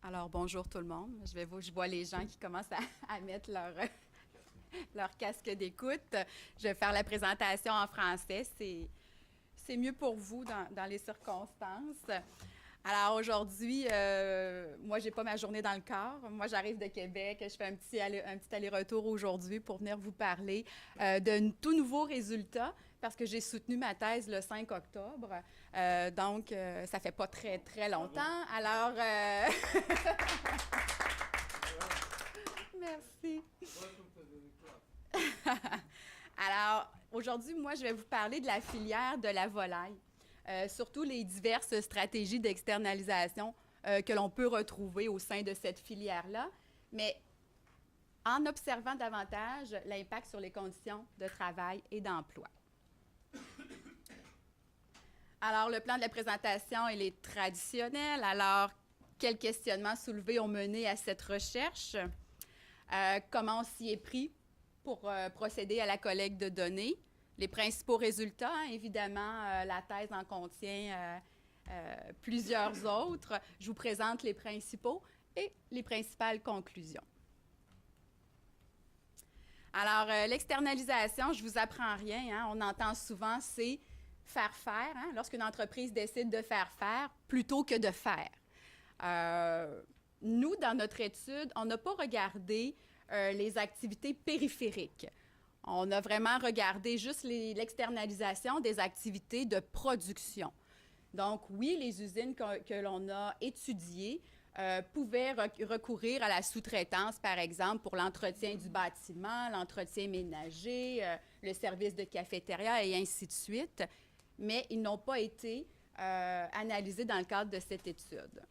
Alors, bonjour tout le monde. Je vois les gens qui commencent à mettre leur casque d'écoute. Je vais faire la présentation en français. C'est mieux pour vous dans les circonstances. Alors aujourd'hui, moi, j'ai pas ma journée dans le corps. Moi, j'arrive de Québec. Je fais un petit aller-retour aujourd'hui pour venir vous parler d'un tout nouveau résultat parce que j'ai soutenu ma thèse le 5 octobre. Donc, ça fait pas très, très longtemps. Alors, merci. Alors, aujourd'hui, moi, je vais vous parler de la filière de la volaille, surtout les diverses stratégies d'externalisation que l'on peut retrouver au sein de cette filière-là, mais en observant davantage l'impact sur les conditions de travail et d'emploi. Alors, le plan de la présentation, il est traditionnel. Alors, quels questionnements soulevés ont mené à cette recherche? Comment on s'y est pris pour procéder à la collecte de données? Les principaux résultats, hein, évidemment, la thèse en contient plusieurs autres. Je vous présente les principaux et les principales conclusions. Alors, l'externalisation, je ne vous apprends rien, hein, on entend souvent, c'est faire faire, hein, lorsqu'une entreprise décide de faire faire plutôt que de faire. Nous, dans notre étude, on n'a pas regardé les activités périphériques. On a vraiment regardé juste l'externalisation des activités de production. Donc, oui, les usines que l'on a étudiées pouvaient recourir à la sous-traitance, par exemple, pour l'entretien du bâtiment, l'entretien ménager, le service de cafétéria et ainsi de suite, mais ils n'ont pas été analysés dans le cadre de cette étude.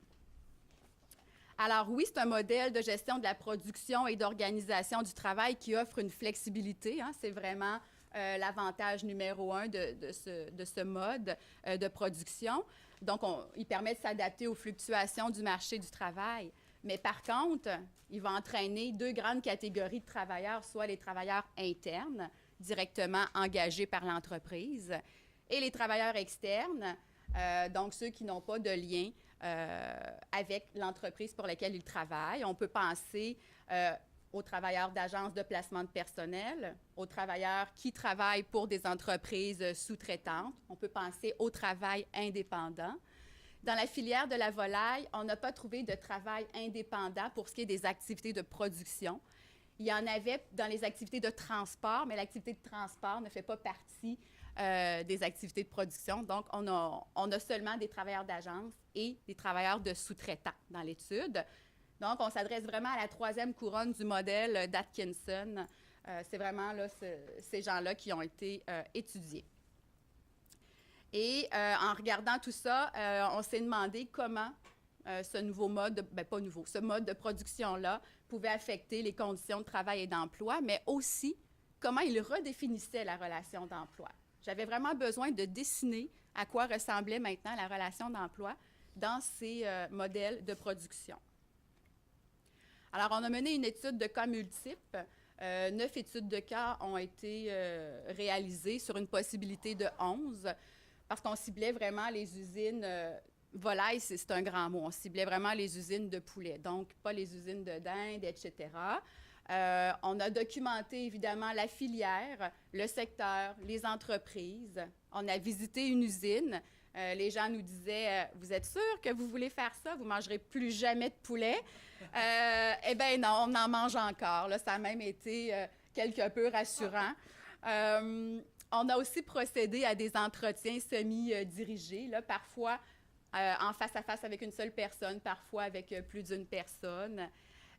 Alors oui, c'est un modèle de gestion de la production et d'organisation du travail qui offre une flexibilité. Hein, c'est vraiment l'avantage numéro un de ce mode de production. Donc, il permet de s'adapter aux fluctuations du marché du travail. Mais par contre, il va entraîner deux grandes catégories de travailleurs, soit les travailleurs internes, directement engagés par l'entreprise, et les travailleurs externes, donc ceux qui n'ont pas de lien avec l'entreprise pour laquelle ils travaillent. On peut penser aux travailleurs d'agences de placement de personnel, aux travailleurs qui travaillent pour des entreprises sous-traitantes. On peut penser au travail indépendant. Dans la filière de la volaille, on n'a pas trouvé de travail indépendant pour ce qui est des activités de production. Il y en avait dans les activités de transport, mais l'activité de transport ne fait pas partie des activités de production. Donc, on a seulement des travailleurs d'agence et des travailleurs de sous-traitants dans l'étude. Donc, on s'adresse vraiment à la troisième couronne du modèle d'Atkinson. C'est vraiment là, ces gens-là qui ont été étudiés. Et en regardant tout ça, on s'est demandé comment ce nouveau mode, pas nouveau, ce mode de production-là pouvait affecter les conditions de travail et d'emploi, mais aussi comment il redéfinissait la relation d'emploi. J'avais vraiment besoin de dessiner à quoi ressemblait maintenant la relation d'emploi dans ces modèles de production. Alors, on a mené une étude de cas multiples. 9 études de cas ont été réalisées sur une possibilité de 11 parce qu'on ciblait vraiment les usines volailles, c'est un grand mot. On ciblait vraiment les usines de poulet, donc pas les usines de dinde, etc. On a documenté évidemment la filière, le secteur, les entreprises. On a visité une usine. Les gens nous disaient vous êtes sûr que vous voulez faire ça? Vous ne mangerez plus jamais de poulet? Eh bien non, on en mange encore. Là, ça a même été quelque peu rassurant. On a aussi procédé à des entretiens semi-dirigés, là, parfois en face-à-face avec une seule personne, parfois avec plus d'une personne.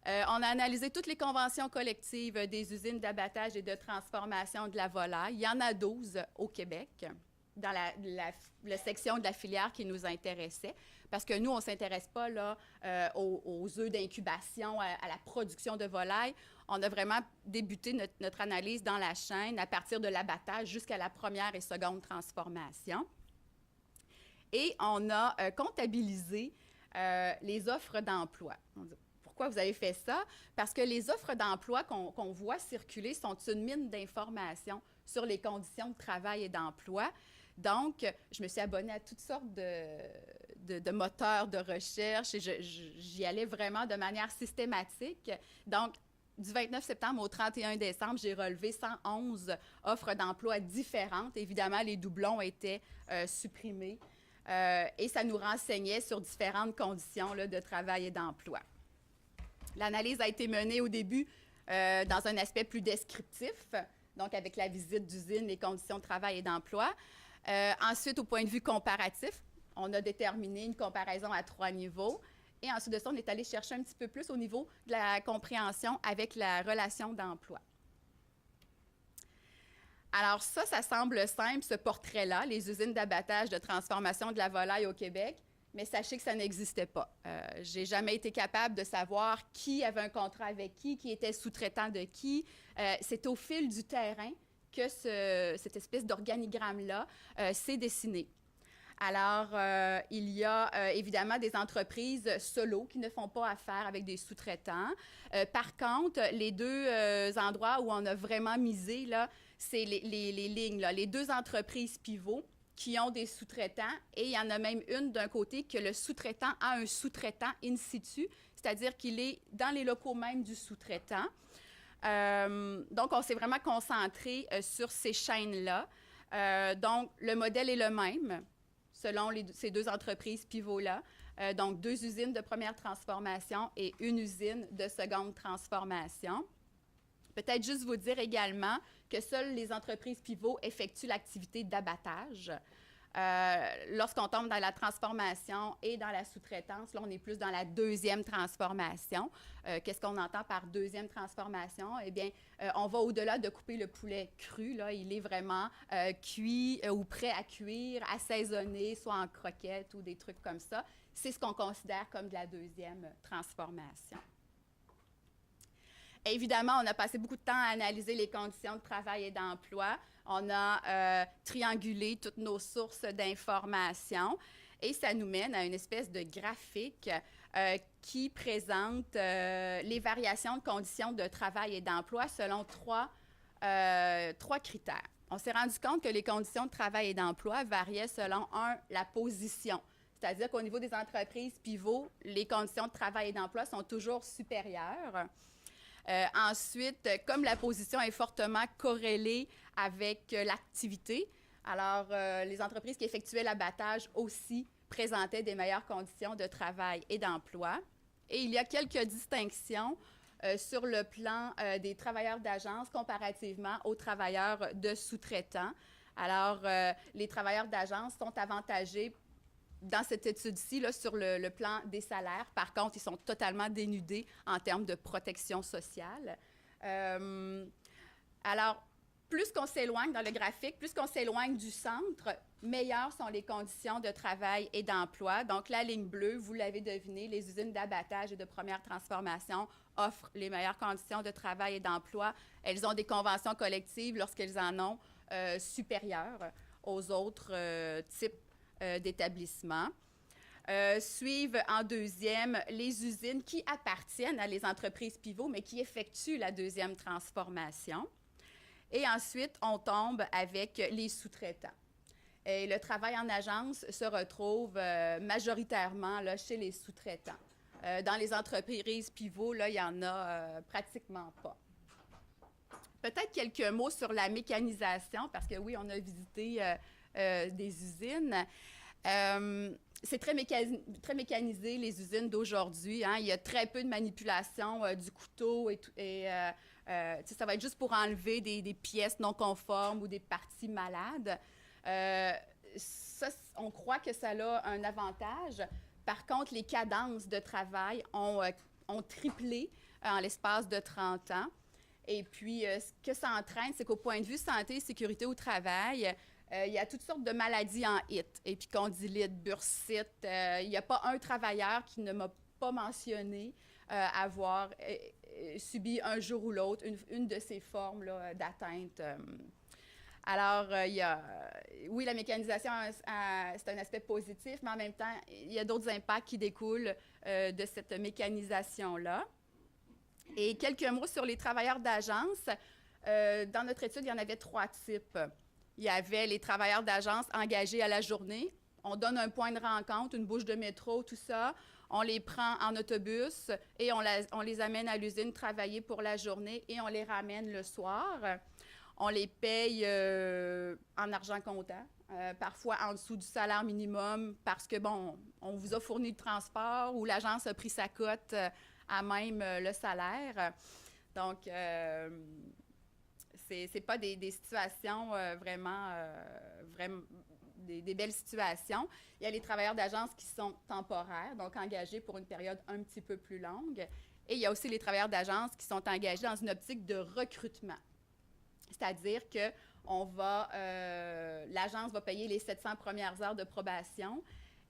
On a analysé toutes les conventions collectives des usines d'abattage et de transformation de la volaille. Il y en a 12 au Québec, dans la section de la filière qui nous intéressait, parce que nous, on ne s'intéresse pas là, aux œufs d'incubation, à la production de volaille. On a vraiment débuté notre analyse dans la chaîne à partir de l'abattage jusqu'à la première et seconde transformation. Et on a comptabilisé les offres d'emploi. Pourquoi vous avez fait ça? Parce que les offres d'emploi qu'on voit circuler sont une mine d'informations sur les conditions de travail et d'emploi. Donc, je me suis abonnée à toutes sortes de moteurs de recherche et j'y allais vraiment de manière systématique. Donc, du 29 septembre au 31 décembre, j'ai relevé 111 offres d'emploi différentes. Évidemment, les doublons étaient supprimés et ça nous renseignait sur différentes conditions là, de travail et d'emploi. L'analyse a été menée au début dans un aspect plus descriptif, donc avec la visite d'usine, les conditions de travail et d'emploi. Ensuite, au point de vue comparatif, on a déterminé une comparaison à 3 niveaux. Et ensuite de ça, on est allé chercher un petit peu plus au niveau de la compréhension avec la relation d'emploi. Alors ça semble simple, ce portrait-là, les usines d'abattage de transformation de la volaille au Québec, mais sachez que ça n'existait pas. Je n'ai jamais été capable de savoir qui avait un contrat avec qui était sous-traitant de qui. C'est au fil du terrain que cette espèce d'organigramme-là s'est dessiné. Alors, il y a évidemment des entreprises solo qui ne font pas affaire avec des sous-traitants. Par contre, les deux endroits où on a vraiment misé, là, c'est les lignes, là, les 2 entreprises pivots qui ont des sous-traitants et il y en a même une d'un côté que le sous-traitant a un sous-traitant in situ, c'est-à-dire qu'il est dans les locaux même du sous-traitant. Donc, on s'est vraiment concentré sur ces chaînes-là. Donc, le modèle est le même selon ces 2 entreprises pivots-là. Donc, 2 usines de première transformation et 1 usine de seconde transformation. Peut-être juste vous dire également que seules les entreprises pivots effectuent l'activité d'abattage. Lorsqu'on tombe dans la transformation et dans la sous-traitance, là, on est plus dans la 2e transformation. Qu'est-ce qu'on entend par 2e transformation? Eh bien, on va au-delà de couper le poulet cru. Là, il est vraiment cuit ou prêt à cuire, assaisonné, soit en croquettes ou des trucs comme ça. C'est ce qu'on considère comme de la 2e transformation. Évidemment, on a passé beaucoup de temps à analyser les conditions de travail et d'emploi. On a triangulé toutes nos sources d'informations et ça nous mène à une espèce de graphique qui présente les variations de conditions de travail et d'emploi selon trois critères. On s'est rendu compte que les conditions de travail et d'emploi variaient selon, la position. C'est-à-dire qu'au niveau des entreprises pivots, les conditions de travail et d'emploi sont toujours supérieures. Ensuite, comme la position est fortement corrélée avec l'activité, alors les entreprises qui effectuaient l'abattage aussi présentaient des meilleures conditions de travail et d'emploi. Et il y a quelques distinctions sur le plan des travailleurs d'agence comparativement aux travailleurs de sous-traitants. Alors, les travailleurs d'agence sont avantagés dans cette étude-ci, là, sur le plan des salaires. Par contre, ils sont totalement dénudés en termes de protection sociale. Alors, plus qu'on s'éloigne dans le graphique, plus qu'on s'éloigne du centre, meilleures sont les conditions de travail et d'emploi. Donc, la ligne bleue, vous l'avez deviné, les usines d'abattage et de première transformation offrent les meilleures conditions de travail et d'emploi. Elles ont des conventions collectives lorsqu'elles en ont supérieures aux autres types d'établissements. Suivent en deuxième les usines qui appartiennent à les entreprises pivots, mais qui effectuent la 2e transformation. Et ensuite, on tombe avec les sous-traitants. Et le travail en agence se retrouve majoritairement là, chez les sous-traitants. Dans les entreprises pivots, là, il n'y en a pratiquement pas. Peut-être quelques mots sur la mécanisation, parce que oui, on a visité des usines. C'est très mécanisé, les usines d'aujourd'hui. Hein. Il y a très peu de manipulation du couteau ça va être juste pour enlever des pièces non conformes ou des parties malades. Ça, on croit que ça a un avantage. Par contre, les cadences de travail ont triplé en l'espace de 30 ans. Et puis, ce que ça entraîne, c'est qu'au point de vue santé et sécurité au travail, il y a toutes sortes de maladies en HIT, épicondylite, bursite. Il n'y a pas un travailleur qui ne m'a pas mentionné avoir subi un jour ou l'autre une de ces formes là, d'atteinte. Alors, oui, la mécanisation, c'est un aspect positif, mais en même temps, il y a d'autres impacts qui découlent de cette mécanisation-là. Et quelques mots sur les travailleurs d'agence. Dans notre étude, il y en avait 3 types. Il y avait les travailleurs d'agence engagés à la journée. On donne un point de rencontre, une bouche de métro, tout ça. On les prend en autobus et on les amène à l'usine travailler pour la journée et on les ramène le soir. On les paye en argent comptant, parfois en dessous du salaire minimum parce que, bon, on vous a fourni le transport ou l'agence a pris sa cote à même le salaire. Donc, c'est pas des situations vraiment des belles situations. Il y a les travailleurs d'agence qui sont temporaires, donc engagés pour une période un petit peu plus longue. Et il y a aussi les travailleurs d'agence qui sont engagés dans une optique de recrutement. C'est-à-dire que l'agence va payer les 700 premières heures de probation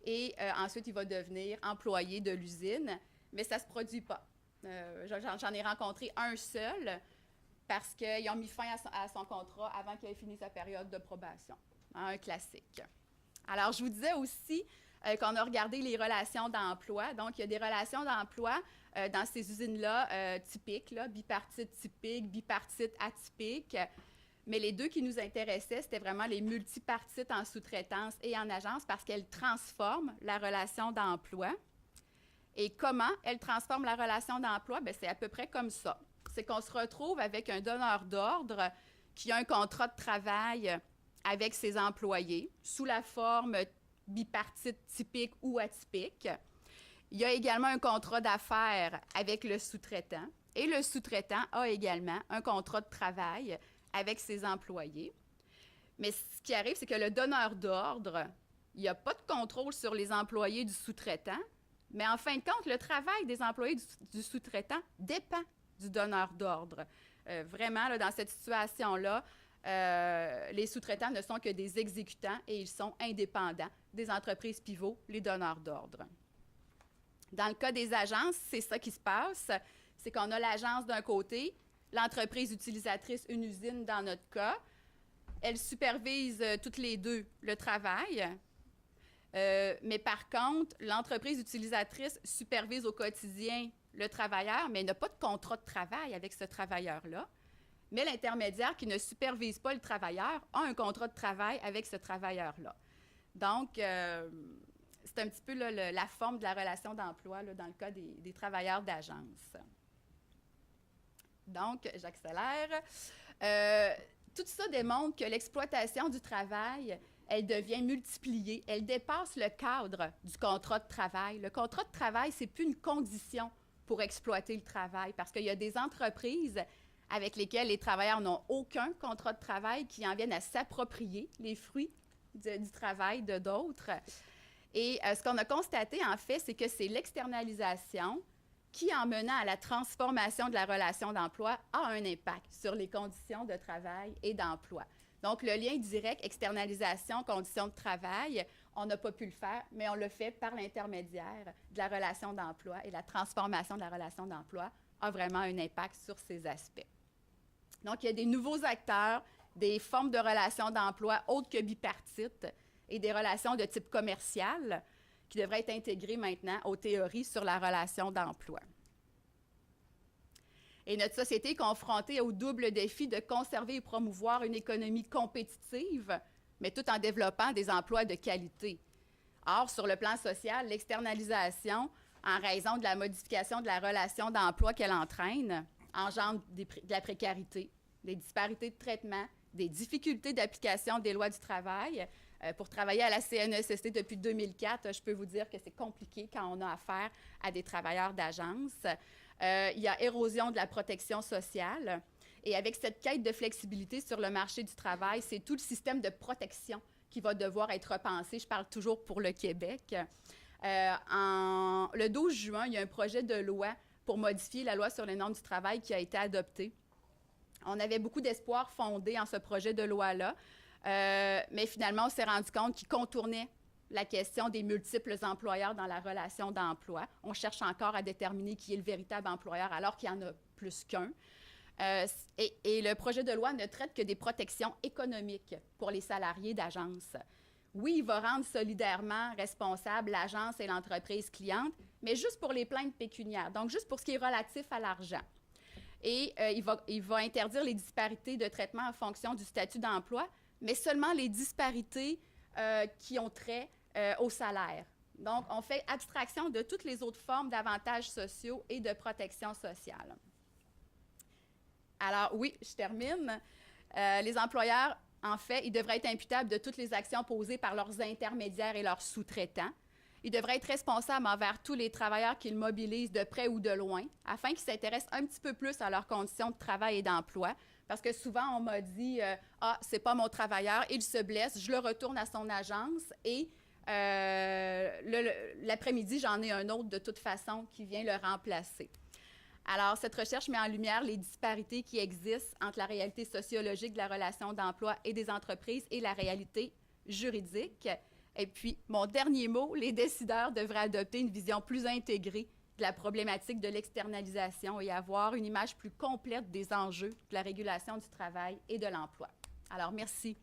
et ensuite, il va devenir employé de l'usine, mais ça ne se produit pas. J'en ai rencontré un seul parce qu'ils ont mis fin à son contrat avant qu'il ait fini sa période de probation. Un classique. Alors, je vous disais aussi qu'on a regardé les relations d'emploi. Donc, il y a des relations d'emploi dans ces usines-là typiques, là, bipartites typiques, bipartites atypiques. Mais les deux qui nous intéressaient, c'était vraiment les multipartites en sous-traitance et en agence parce qu'elles transforment la relation d'emploi. Et comment elles transforment la relation d'emploi? Bien, c'est à peu près comme ça. C'est qu'on se retrouve avec un donneur d'ordre qui a un contrat de travail avec ses employés sous la forme bipartite typique ou atypique. Il y a également un contrat d'affaires avec le sous-traitant et le sous-traitant a également un contrat de travail avec ses employés. Mais ce qui arrive, c'est que le donneur d'ordre, il n'y a pas de contrôle sur les employés du sous-traitant, mais en fin de compte, le travail des employés du sous-traitant dépend du donneur d'ordre. Vraiment, là, dans cette situation-là, les sous-traitants ne sont que des exécutants et ils sont indépendants des entreprises pivots, les donneurs d'ordre. Dans le cas des agences, c'est ça qui se passe. C'est qu'on a l'agence d'un côté, l'entreprise utilisatrice, une usine dans notre cas. Elles supervisent toutes les deux le travail. Mais par contre, l'entreprise utilisatrice supervise au quotidien le travailleur, mais n'a pas de contrat de travail avec ce travailleur-là. Mais l'intermédiaire qui ne supervise pas le travailleur a un contrat de travail avec ce travailleur-là. Donc, c'est un petit peu là, la forme de la relation d'emploi là, dans le cas des travailleurs d'agence. Donc, j'accélère. Tout ça démontre que l'exploitation du travail, elle devient multipliée. Elle dépasse le cadre du contrat de travail. Le contrat de travail, ce n'est plus une condition pour exploiter le travail parce qu'il y a des entreprises avec lesquelles les travailleurs n'ont aucun contrat de travail qui en viennent à s'approprier les fruits du travail de d'autres. Et ce qu'on a constaté, en fait, c'est que c'est l'externalisation qui, en menant à la transformation de la relation d'emploi, a un impact sur les conditions de travail et d'emploi. Donc, le lien direct, externalisation, conditions de travail, on n'a pas pu le faire, mais on le fait par l'intermédiaire de la relation d'emploi et la transformation de la relation d'emploi a vraiment un impact sur ces aspects. Donc, il y a des nouveaux acteurs, des formes de relations d'emploi autres que bipartites et des relations de type commercial qui devraient être intégrées maintenant aux théories sur la relation d'emploi. Et notre société est confrontée au double défi de conserver et promouvoir une économie compétitive, mais tout en développant des emplois de qualité. Or, sur le plan social, l'externalisation, en raison de la modification de la relation d'emploi qu'elle entraîne, engendre de la précarité, des disparités de traitement, des difficultés d'application des lois du travail. Pour travailler à la CNESST depuis 2004, je peux vous dire que c'est compliqué quand on a affaire à des travailleurs d'agence. Il y a érosion de la protection sociale. Et avec cette quête de flexibilité sur le marché du travail, c'est tout le système de protection qui va devoir être repensé. Je parle toujours pour le Québec. Le 12 juin, il y a un projet de loi pour modifier la loi sur les normes du travail qui a été adopté. On avait beaucoup d'espoir fondé en ce projet de loi-là, mais finalement, on s'est rendu compte qu'il contournait la question des multiples employeurs dans la relation d'emploi. On cherche encore à déterminer qui est le véritable employeur alors qu'il y en a plus qu'un. Et le projet de loi ne traite que des protections économiques pour les salariés d'agence. Oui, il va rendre solidairement responsable l'agence et l'entreprise cliente, mais juste pour les plaintes pécuniaires, donc juste pour ce qui est relatif à l'argent. Et il va interdire les disparités de traitement en fonction du statut d'emploi, mais seulement les disparités qui ont trait au salaire. Donc, on fait abstraction de toutes les autres formes d'avantages sociaux et de protection sociale. Alors, oui, je termine. Les employeurs, en fait, ils devraient être imputables de toutes les actions posées par leurs intermédiaires et leurs sous-traitants. Ils devraient être responsables envers tous les travailleurs qu'ils mobilisent de près ou de loin, afin qu'ils s'intéressent un petit peu plus à leurs conditions de travail et d'emploi. Parce que souvent, on m'a dit « Ah, c'est pas mon travailleur, il se blesse, je le retourne à son agence et l'après-midi, j'en ai un autre de toute façon qui vient le remplacer. » Alors, cette recherche met en lumière les disparités qui existent entre la réalité sociologique de la relation d'emploi et des entreprises et la réalité juridique. Et puis, mon dernier mot, les décideurs devraient adopter une vision plus intégrée de la problématique de l'externalisation et avoir une image plus complète des enjeux de la régulation du travail et de l'emploi. Alors, merci.